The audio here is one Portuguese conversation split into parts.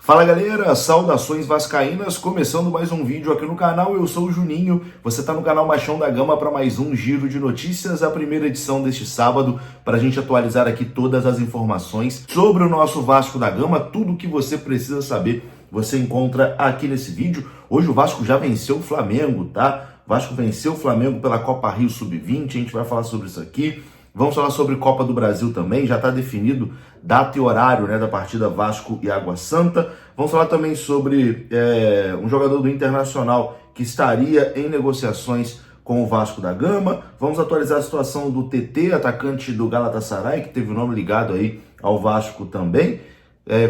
Fala galera, saudações vascaínas, começando mais um vídeo aqui no canal, eu sou o Juninho, você está no canal Machão da Gama para mais um giro de notícias, a primeira edição deste sábado, para a gente atualizar aqui todas as informações sobre o nosso Vasco da Gama, tudo o que você precisa saber você encontra aqui nesse vídeo. Hoje o Vasco já venceu o Flamengo, tá? O Vasco venceu o Flamengo pela Copa Rio Sub-20, a gente vai falar sobre isso aqui. Vamos falar sobre Copa do Brasil também, já está definido data e horário, né, da partida Vasco e Água Santa. Vamos falar também sobre um jogador do Internacional que estaria em negociações com o Vasco da Gama. Vamos atualizar a situação do TT, atacante do Galatasaray, que teve o nome ligado aí ao Vasco também.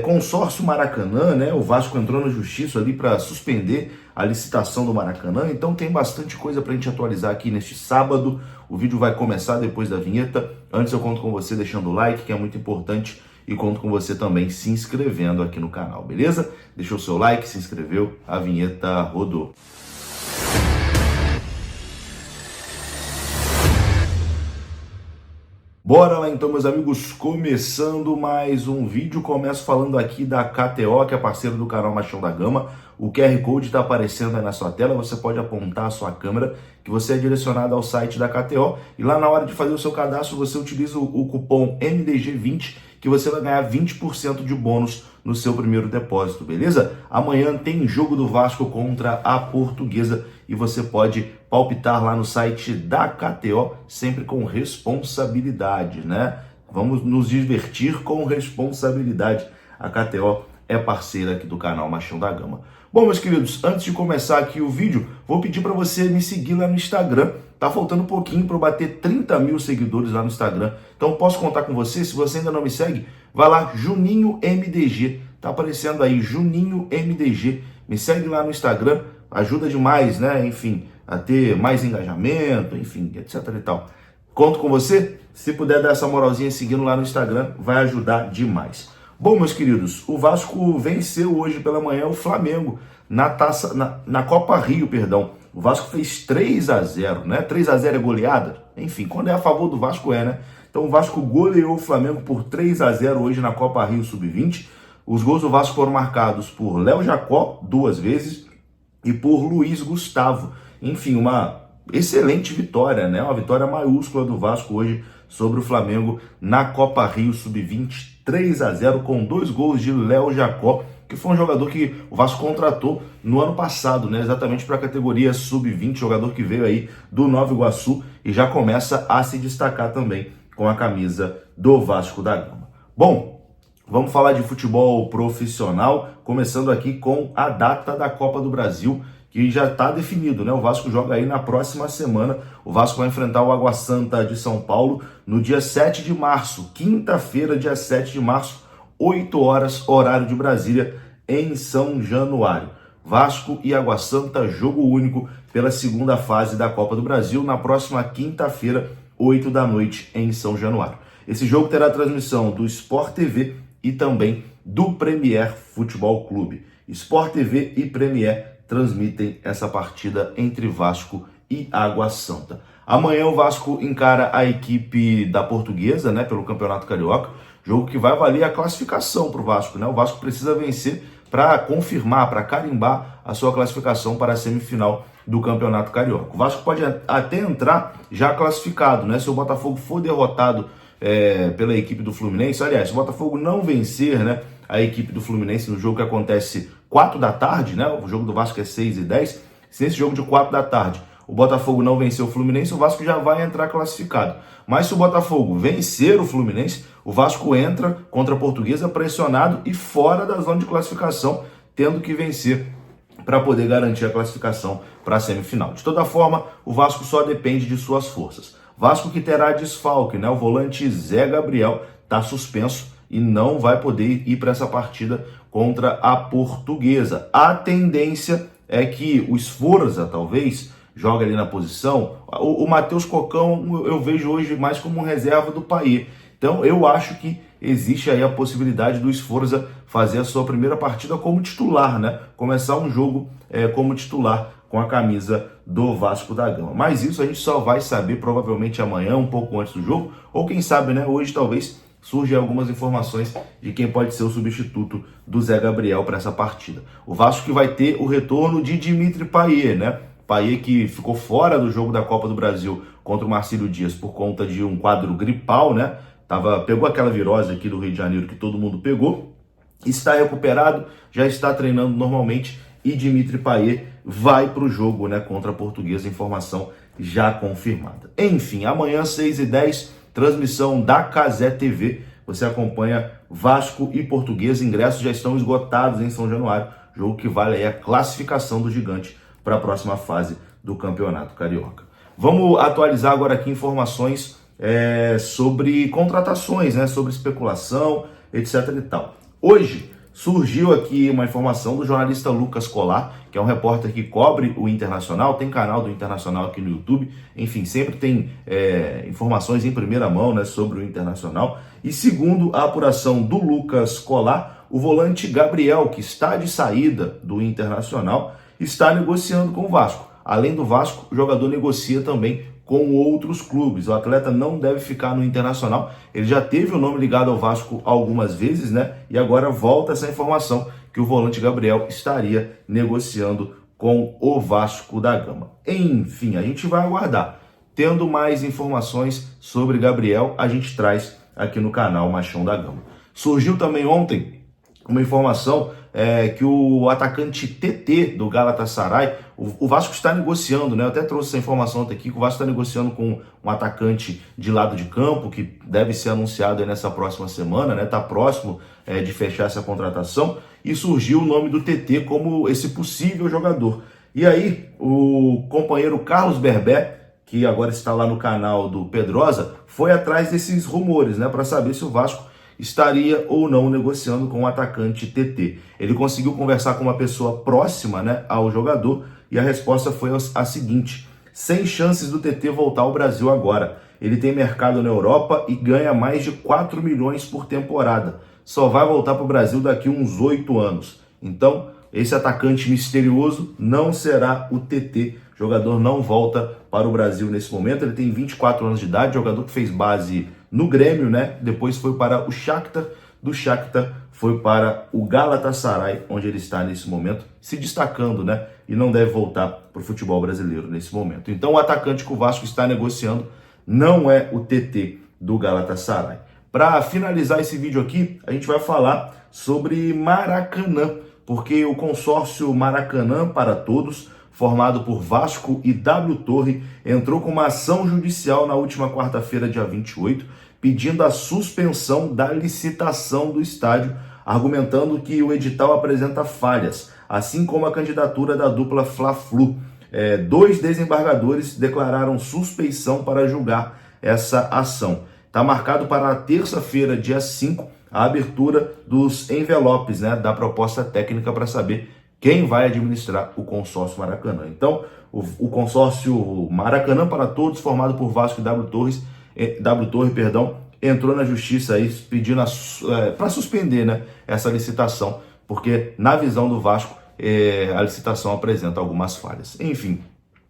Consórcio Maracanã, né? O Vasco entrou na justiça ali para suspender a licitação do Maracanã, então tem bastante coisa para a gente atualizar aqui neste sábado. O vídeo vai começar depois da vinheta. Antes eu conto com você deixando o like, que é muito importante, e conto com você também se inscrevendo aqui no canal, beleza? Deixou o seu like, se inscreveu, a vinheta rodou. Bora lá então, meus amigos, começando mais um vídeo. Começo falando aqui da KTO, que é parceiro do canal Machão da Gama. O QR Code está aparecendo aí na sua tela, você pode apontar a sua câmera que você é direcionado ao site da KTO e lá na hora de fazer o seu cadastro você utiliza o cupom MDG20 que você vai ganhar 20% de bônus no seu primeiro depósito, beleza? Amanhã tem jogo do Vasco contra a Portuguesa e você pode palpitar lá no site da KTO sempre com responsabilidade, né? Vamos nos divertir com responsabilidade. A KTO é parceira aqui do canal Machão da Gama. Bom, meus queridos, antes de começar aqui o vídeo, vou pedir para você me seguir lá no Instagram. Tá faltando um pouquinho para eu bater 30 mil seguidores lá no Instagram. Então posso contar com você? Se você ainda não me segue, vai lá, Juninho MDG. Tá aparecendo aí, Juninho MDG. Me segue lá no Instagram, ajuda demais, né? Enfim, a ter mais engajamento, enfim, etc e tal. Conto com você? Se puder dar essa moralzinha seguindo lá no Instagram, vai ajudar demais. Bom, meus queridos, o Vasco venceu hoje pela manhã o Flamengo na Copa Rio, perdão. O Vasco fez 3-0, né? 3-0 é goleada? Enfim, quando é a favor do Vasco né? Então o Vasco goleou o Flamengo por 3-0 hoje na Copa Rio Sub-20. Os gols do Vasco foram marcados por Léo Jacó, 2 vezes, e por Luiz Gustavo. Enfim, uma excelente vitória, né? Uma vitória maiúscula do Vasco hoje sobre o Flamengo na Copa Rio Sub-20. 3-0 com 2 gols de Léo Jacó, que foi um jogador que o Vasco contratou no ano passado, né? Exatamente para a categoria Sub-20, jogador que veio aí do Nova Iguaçu e já começa a se destacar também com a camisa do Vasco da Gama. Bom, vamos falar de futebol profissional, começando aqui com a data da Copa do Brasil, que já está definido, né? O Vasco joga aí na próxima semana. O Vasco vai enfrentar o Água Santa de São Paulo no dia 7 de março, quinta-feira, dia 7 de março, 8 horas, horário de Brasília, em São Januário. Vasco e Água Santa, jogo único pela segunda fase da Copa do Brasil, na próxima quinta-feira, 8 da noite, em São Januário. Esse jogo terá transmissão do Sport TV e também do Premier Futebol Clube. Sport TV e Premier transmitem essa partida entre Vasco e Água Santa. Amanhã o Vasco encara a equipe da Portuguesa, né, pelo Campeonato Carioca, jogo que vai valer a classificação para o Vasco, né? O Vasco precisa vencer para confirmar, para carimbar a sua classificação para a semifinal do Campeonato Carioca. O Vasco pode até entrar já classificado, né? Se o Botafogo for derrotado pela equipe do Fluminense, aliás, se o Botafogo não vencer, né, a equipe do Fluminense no jogo que acontece 4 da tarde, né? O jogo do Vasco é 6h10. Se nesse jogo de 4 da tarde o Botafogo não vencer o Fluminense, o Vasco já vai entrar classificado. Mas se o Botafogo vencer o Fluminense, o Vasco entra contra a Portuguesa pressionado e fora da zona de classificação, tendo que vencer para poder garantir a classificação para a semifinal. De toda forma, o Vasco só depende de suas forças. Vasco que terá desfalque, né? O volante Zé Gabriel está suspenso e não vai poder ir para essa partida contra a Portuguesa. A tendência é que o Sforza, talvez, jogue ali na posição. O Matheus Cocão eu vejo hoje mais como reserva do Payet. Então eu acho que existe aí a possibilidade do Sforza fazer a sua primeira partida como titular, né? Começar um jogo como titular com a camisa do Vasco da Gama. Mas isso a gente só vai saber provavelmente amanhã, um pouco antes do jogo, ou quem sabe, né, hoje talvez, surgem algumas informações de quem pode ser o substituto do Zé Gabriel para essa partida. O Vasco que vai ter o retorno de Dimitri Payet, né? Payet que ficou fora do jogo da Copa do Brasil contra o Marcílio Dias por conta de um quadro gripal, né? Pegou aquela virose aqui do Rio de Janeiro que todo mundo pegou. Está recuperado, já está treinando normalmente e Dimitri Payet vai para o jogo, né, contra a Portuguesa, informação já confirmada. Enfim, amanhã 6h10, transmissão da Cazé TV, você acompanha Vasco e Portuguesa, ingressos já estão esgotados em São Januário, jogo que vale aí a classificação do Gigante para a próxima fase do Campeonato Carioca. Vamos atualizar agora aqui informações sobre contratações, né, sobre especulação, etc e tal. Hoje surgiu aqui uma informação do jornalista Lucas Colar, que é um repórter que cobre o Internacional, tem canal do Internacional aqui no YouTube, enfim, sempre tem informações em primeira mão, né, sobre o Internacional. E segundo a apuração do Lucas Colar, o volante Gabriel, que está de saída do Internacional, está negociando com o Vasco. Além do Vasco, o jogador negocia também com outros clubes. O atleta não deve ficar no Internacional. Ele já teve o nome ligado ao Vasco algumas vezes, né? E agora volta essa informação que o volante Gabriel estaria negociando com o Vasco da Gama. Enfim, a gente vai aguardar. Tendo mais informações sobre Gabriel, a gente traz aqui no canal Machão da Gama. Surgiu também ontem uma informação que o atacante TT do Galatasaray, o Vasco está negociando, né? Eu até trouxe essa informação aqui, que o Vasco está negociando com um atacante de lado de campo, que deve ser anunciado aí nessa próxima semana, né? Está próximo de fechar essa contratação, e surgiu o nome do TT como esse possível jogador. E aí, o companheiro Carlos Berbé, que agora está lá no canal do Pedrosa, foi atrás desses rumores, né? Para saber se o Vasco estaria ou não negociando com o atacante TT. Ele conseguiu conversar com uma pessoa próxima, né, ao jogador, e a resposta foi a seguinte: sem chances do TT voltar ao Brasil agora. Ele tem mercado na Europa e ganha mais de 4 milhões por temporada. Só vai voltar para o Brasil daqui uns 8 anos. Então, esse atacante misterioso não será o TT. O jogador não volta para o Brasil nesse momento. Ele tem 24 anos de idade, jogador que fez base no Grêmio, né? Depois foi para o Shakhtar, do Shakhtar foi para o Galatasaray, onde ele está nesse momento, se destacando, né? E não deve voltar para o futebol brasileiro nesse momento. Então o atacante que o Vasco está negociando não é o TT do Galatasaray. Para finalizar esse vídeo aqui, a gente vai falar sobre Maracanã, porque o consórcio Maracanã para Todos, formado por Vasco e W Torre, entrou com uma ação judicial na última quarta-feira, dia 28, pedindo a suspensão da licitação do estádio, argumentando que o edital apresenta falhas, assim como a candidatura da dupla Fla-Flu. 2 desembargadores declararam suspeição para julgar essa ação. Está marcado para a terça-feira, dia 5, a abertura dos envelopes, né, da proposta técnica para saber quem vai administrar o consórcio Maracanã. Então, o consórcio Maracanã para Todos, formado por Vasco e W Torre, entrou na justiça aí pedindo para suspender, né, essa licitação, porque na visão do Vasco a licitação apresenta algumas falhas. Enfim,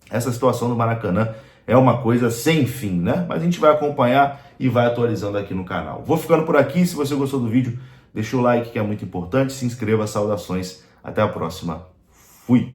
essa situação do Maracanã é uma coisa sem fim, né? Mas a gente vai acompanhar e vai atualizando aqui no canal. Vou ficando por aqui. Se você gostou do vídeo, deixa o like, que é muito importante. Se inscreva. Saudações. Até a próxima. Fui!